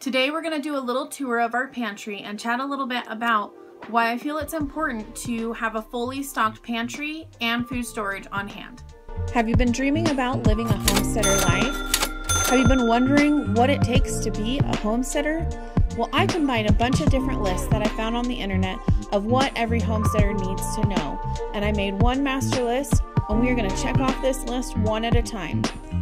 Today we're going to do a little tour of our pantry and chat a little bit about why I feel it's important to have a fully stocked pantry and food storage on hand. Have you been dreaming about living a homesteader life? Have you been wondering what it takes to be a homesteader? Well, I combined a bunch of different lists that I found on the internet of what every homesteader needs to know. And I made one master list, and we are going to check off this list one at a time.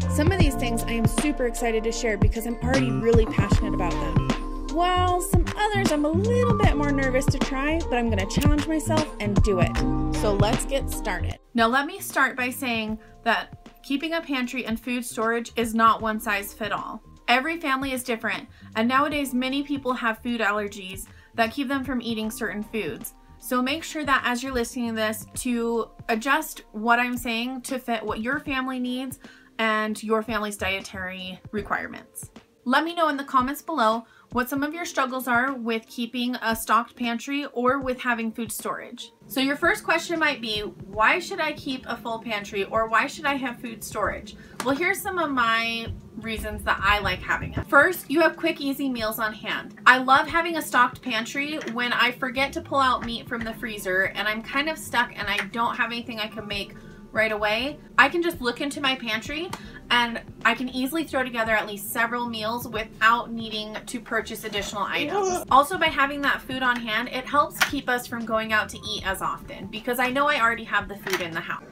Some of these things I am super excited to share because I'm already really passionate about them. While some others I'm a little bit more nervous to try, but I'm going to challenge myself and do it. So let's get started. Now let me start by saying that keeping a pantry and food storage is not one size fits all. Every family is different, and nowadays many people have food allergies that keep them from eating certain foods. So make sure that as you're listening to this to adjust what I'm saying to fit what your family needs and your family's dietary requirements. Let me know in the comments below what some of your struggles are with keeping a stocked pantry or with having food storage. So your first question might be, why should I keep a full pantry or why should I have food storage? Well, here's some of my reasons that I like having it. First, you have quick, easy meals on hand. I love having a stocked pantry when I forget to pull out meat from the freezer and I'm kind of stuck and I don't have anything I can make right away. I can just look into my pantry and I can easily throw together at least several meals without needing to purchase additional items. Also, by having that food on hand, it helps keep us from going out to eat as often because I know I already have the food in the house.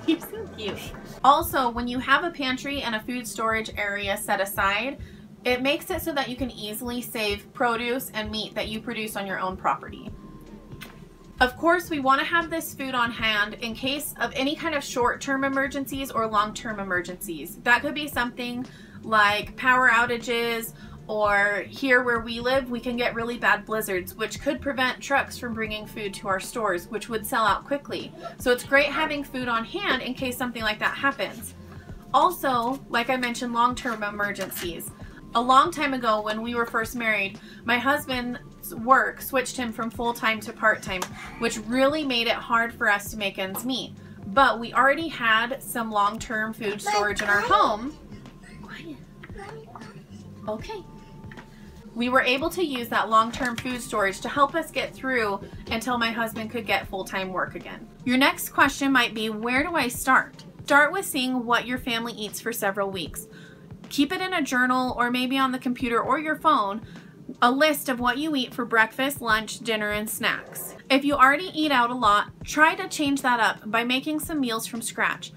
You're so cute. Also, when you have a pantry and a food storage area set aside, it makes it so that you can easily save produce and meat that you produce on your own property. Of course, we want to have this food on hand in case of any kind of short-term emergencies or long-term emergencies. That could be something like power outages, or here where we live, we can get really bad blizzards, which could prevent trucks from bringing food to our stores, which would sell out quickly. So it's great having food on hand in case something like that happens. Also, like I mentioned, long-term emergencies. A long time ago when we were first married, my husband's work switched him from full-time to part-time, which really made it hard for us to make ends meet. But we already had some long-term food storage in our home. Okay. We were able to use that long-term food storage to help us get through until my husband could get full-time work again. Your next question might be, where do I start? Start with seeing what your family eats for several weeks. Keep it in a journal or maybe on the computer or your phone, a list of what you eat for breakfast, lunch, dinner, and snacks. If you already eat out a lot, try to change that up by making some meals from scratch.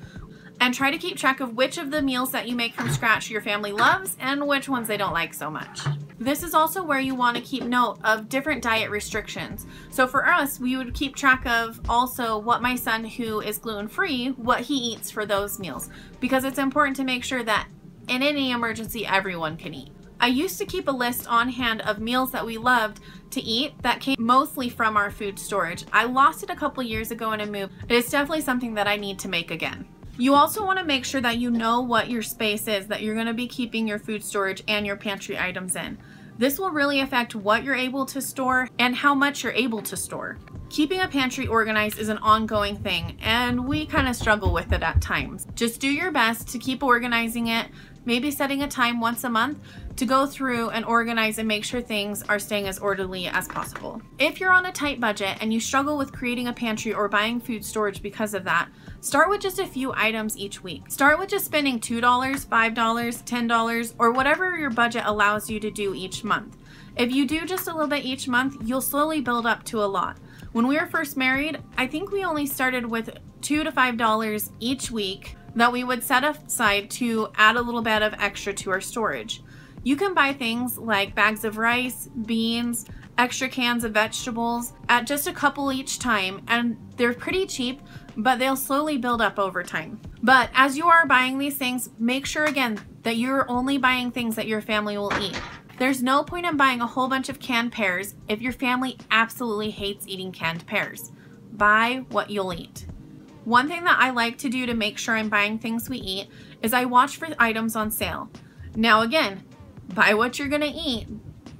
And try to keep track of which of the meals that you make from scratch your family loves and which ones they don't like so much. This is also where you want to keep note of different diet restrictions. So for us, we would keep track of also what my son, who is gluten-free, what he eats for those meals, because it's important to make sure that in any emergency, everyone can eat. I used to keep a list on hand of meals that we loved to eat that came mostly from our food storage. I lost it a couple years ago in a move. It's definitely something that I need to make again. You also want to make sure that you know what your space is that you're going to be keeping your food storage and your pantry items in. This will really affect what you're able to store and how much you're able to store. Keeping a pantry organized is an ongoing thing, and we kind of struggle with it at times. Just do your best to keep organizing it, maybe setting a time once a month to go through and organize and make sure things are staying as orderly as possible. If you're on a tight budget and you struggle with creating a pantry or buying food storage because of that, start with just a few items each week. Start with just spending $2, $5, $10, or whatever your budget allows you to do each month. If you do just a little bit each month, you'll slowly build up to a lot. When we were first married, I think we only started with $2 to $5 each week that we would set aside to add a little bit of extra to our storage. You can buy things like bags of rice, beans, extra cans of vegetables at just a couple each time, and they're pretty cheap, but they'll slowly build up over time. But as you are buying these things, make sure again that you're only buying things that your family will eat. There's no point in buying a whole bunch of canned pears if your family absolutely hates eating canned pears. Buy what you'll eat. One thing that I like to do to make sure I'm buying things we eat is I watch for items on sale. Now again, buy what you're gonna eat.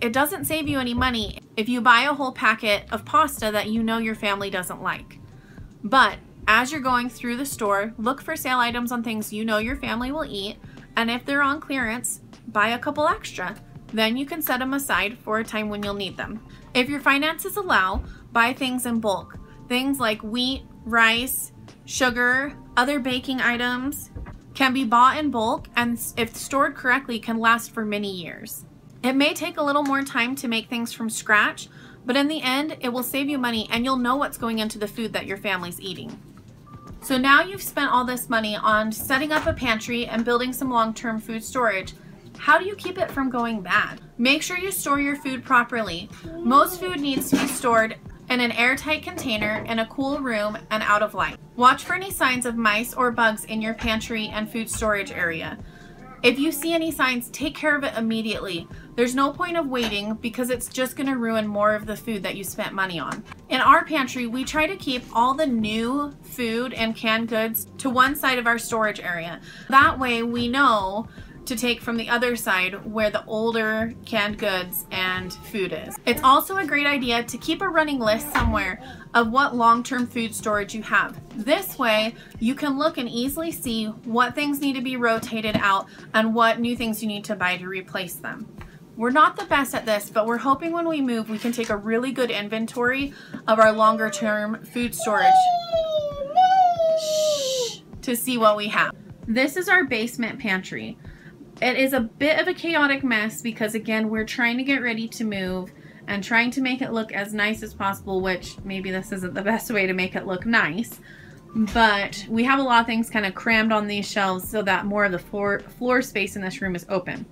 It doesn't save you any money if you buy a whole packet of pasta that you know your family doesn't like. But as you're going through the store, look for sale items on things you know your family will eat, and if they're on clearance, buy a couple extra. Then you can set them aside for a time when you'll need them. If your finances allow, buy things in bulk. Things like wheat, rice, sugar, other baking items can be bought in bulk, and if stored correctly can last for many years. It may take a little more time to make things from scratch, but in the end it will save you money and you'll know what's going into the food that your family's eating. So now you've spent all this money on setting up a pantry and building some long-term food storage. How do you keep it from going bad? Make sure you store your food properly. Most food needs to be stored in an airtight container in a cool room and out of light. Watch for any signs of mice or bugs in your pantry and food storage area. If you see any signs, take care of it immediately. There's no point of waiting because it's just going to ruin more of the food that you spent money on. In our pantry, we try to keep all the new food and canned goods to one side of our storage area. That way we know to take from the other side where the older canned goods and food is. It's also a great idea to keep a running list somewhere of what long-term food storage you have. This way you can look and easily see what things need to be rotated out and what new things you need to buy to replace them. We're not the best at this, but we're hoping when we move we can take a really good inventory of our longer term food storage to see what we have. This is our basement pantry. It is a bit of a chaotic mess because again, we're trying to get ready to move and trying to make it look as nice as possible, which maybe this isn't the best way to make it look nice, but we have a lot of things kind of crammed on these shelves so that more of the floor space in this room is open.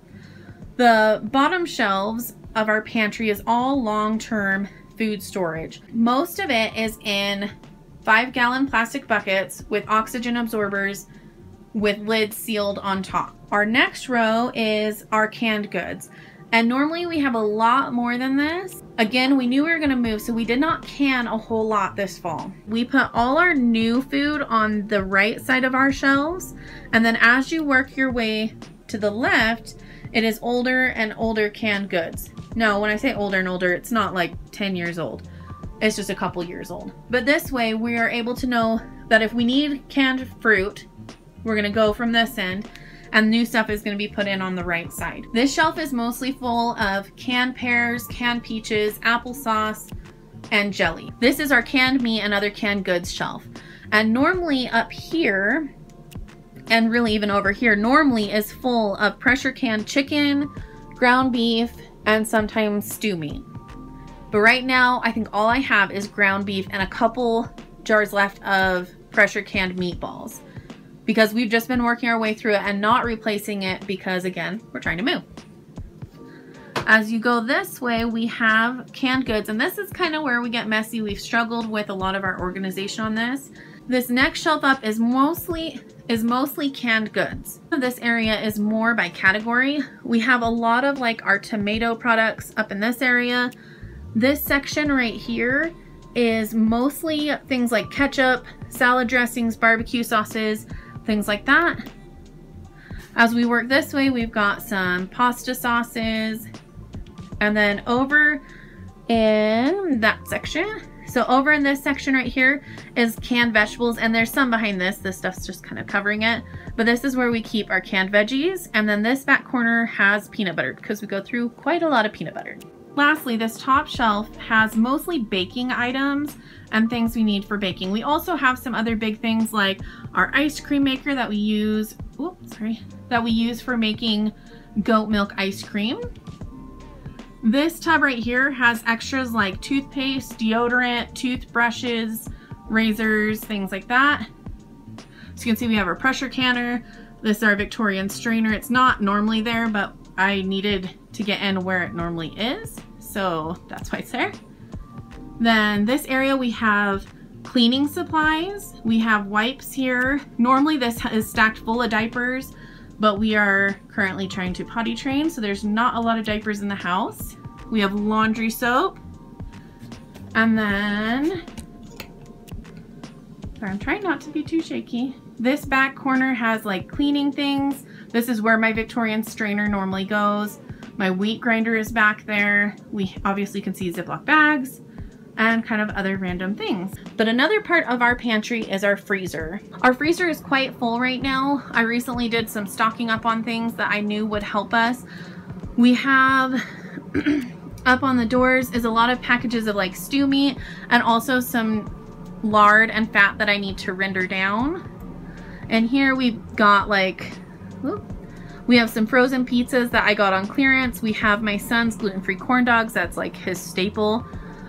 The bottom shelves of our pantry is all long-term food storage. Most of it is in 5-gallon plastic buckets with oxygen absorbers with lids sealed on top. Our next row is our canned goods. And normally we have a lot more than this. Again, we knew we were gonna move, so we did not can a whole lot this fall. We put all our new food on the right side of our shelves. And then as you work your way to the left, it is older and older canned goods. No, when I say older and older, it's not like 10 years old. It's just a couple years old. But this way we are able to know that if we need canned fruit, we're gonna go from this end and new stuff is gonna be put in on the right side. This shelf is mostly full of canned pears, canned peaches, applesauce, and jelly. This is our canned meat and other canned goods shelf. And normally up here, and really even over here, normally is full of pressure canned chicken, ground beef, and sometimes stew meat. But right now, I think all I have is ground beef and a couple jars left of pressure canned meatballs, because we've just been working our way through it and not replacing it because again, we're trying to move. As you go this way, we have canned goods, and this is kind of where we get messy. We've struggled with a lot of our organization on this. This next shelf up is mostly canned goods. This area is more by category. We have a lot of like our tomato products up in this area. This section right here is mostly things like ketchup, salad dressings, barbecue sauces, things like that. As we work this way, we've got some pasta sauces, and then over in that section, so over in this section right here is canned vegetables, and there's some behind this. This stuff's just kind of covering it, but this is where we keep our canned veggies. And then this back corner has peanut butter because we go through quite a lot of peanut butter. Lastly, this top shelf has mostly baking items and things we need for baking. We also have some other big things like our ice cream maker that we use, that we use for making goat milk ice cream. This tub right here has extras like toothpaste, deodorant, toothbrushes, razors, things like that. So you can see we have our pressure canner. This is our Victorian strainer. It's not normally there, but I needed to get in where it normally is, so that's why it's there. Then this area we have cleaning supplies. We have wipes here. Normally this is stacked full of diapers, but we are currently trying to potty train, so there's not a lot of diapers in the house. We have laundry soap. And then, sorry, I'm trying not to be too shaky. This back corner has like cleaning things. This is where my Victorian strainer normally goes. My wheat grinder is back there. We obviously can see Ziploc bags. and kind of other random things. But another part of our pantry is our freezer. Our freezer is quite full right now. I recently did some stocking up on things that I knew would help us. We have up on the doors is a lot of packages of like stew meat and also some lard and fat that I need to render down. And here we've got like, we have some frozen pizzas that I got on clearance. We have my son's gluten-free corn dogs. That's like his staple.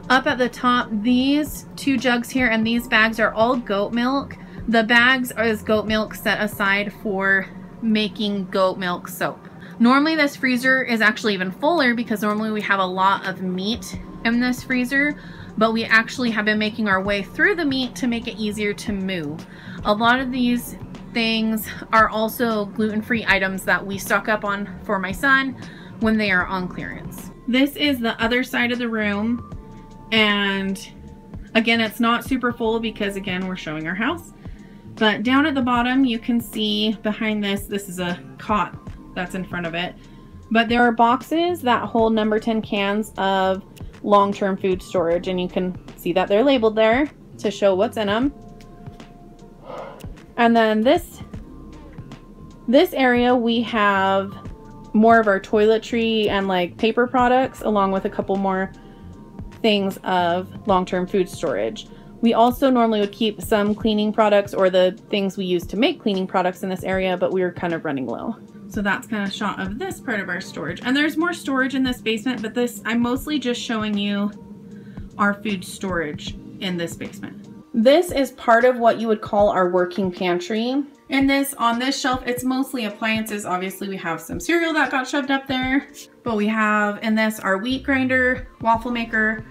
Up at the top, these 2 jugs here and these bags are all goat milk. The bags is goat milk set aside for making goat milk soap. Normally this freezer is actually even fuller because normally we have a lot of meat in this freezer, but we actually have been making our way through the meat to make it easier to move. A lot of these things are also gluten-free items that we stock up on for my son when they are on clearance. This is the other side of the room. And again, it's not super full because again, we're showing our house. But down at the bottom, you can see behind this is a cot that's in front of it. But there are boxes that hold number 10 cans of long-term food storage. And you can see that they're labeled there to show what's in them. And then this area, we have more of our toiletry and like paper products along with a couple more things of long-term food storage. We also normally would keep some cleaning products or the things we use to make cleaning products in this area, but we were kind of running low. So that's kind of a shot of this part of our storage. And there's more storage in this basement, but this, I'm mostly just showing you our food storage in this basement. This is part of what you would call our working pantry. On this shelf, it's mostly appliances. Obviously we have some cereal that got shoved up there, but we have in this our wheat grinder, waffle maker,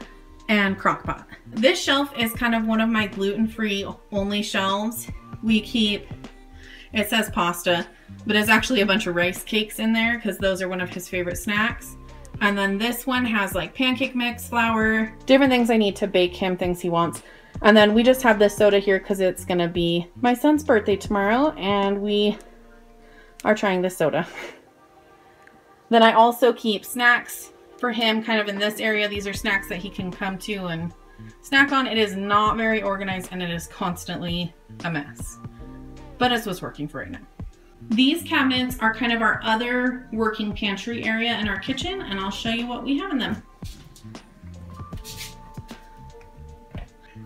and crock pot. This shelf is kind of one of my gluten-free only shelves. We keep, it says pasta, but it's actually a bunch of rice cakes in there because those are one of his favorite snacks. And then this one has like pancake mix, flour, different things I need to bake him, things he wants. And then we just have this soda here because it's gonna be my son's birthday tomorrow and we are trying this soda. Then I also keep snacks for him kind of in this area. These are snacks that he can come to and snack on. It is not very organized and it is constantly a mess, but it's what's working for right now. These cabinets are kind of our other working pantry area in our kitchen, and I'll show you what we have in them.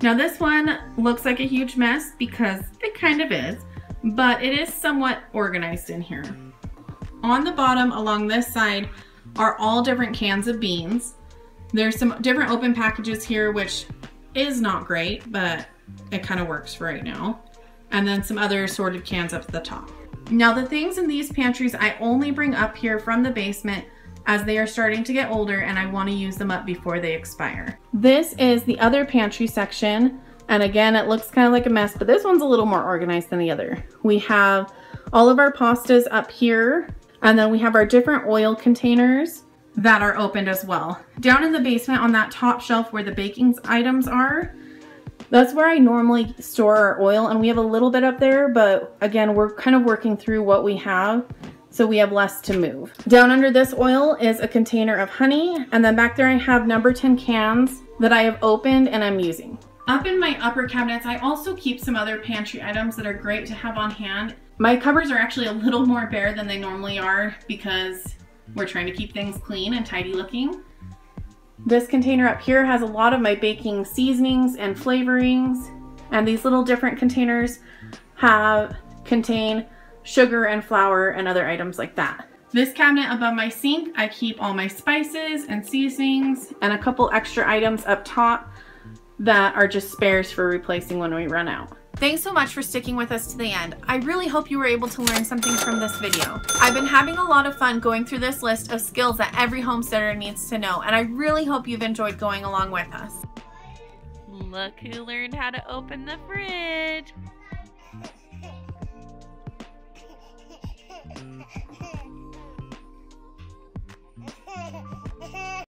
Now this one looks like a huge mess because it kind of is, but it is somewhat organized in here. On the bottom along this side are all different cans of beans. There's some different open packages here, which is not great, but it kind of works for right now. And then some other sorted cans up at the top. Now the things in these pantries I only bring up here from the basement as they are starting to get older and I want to use them up before they expire. This is the other pantry section, and again it looks kind of like a mess, but this one's a little more organized than the other. We have all of our pastas up here, and then we have our different oil containers that are opened as well. Down in the basement on that top shelf where the baking items are, that's where I normally store our oil, and we have a little bit up there, but again, we're kind of working through what we have, so we have less to move. Down under this oil is a container of honey, and then back there I have number 10 cans that I have opened and I'm using. Up in my upper cabinets, I also keep some other pantry items that are great to have on hand. My cupboards are actually a little more bare than they normally are because we're trying to keep things clean and tidy looking. This container up here has a lot of my baking seasonings and flavorings, and these little different containers contain sugar and flour and other items like that. This cabinet above my sink, I keep all my spices and seasonings and a couple extra items up top that are just spares for replacing when we run out. Thanks so much for sticking with us to the end. I really hope you were able to learn something from this video. I've been having a lot of fun going through this list of skills that every homesteader needs to know, and I really hope you've enjoyed going along with us. Look who learned how to open the fridge.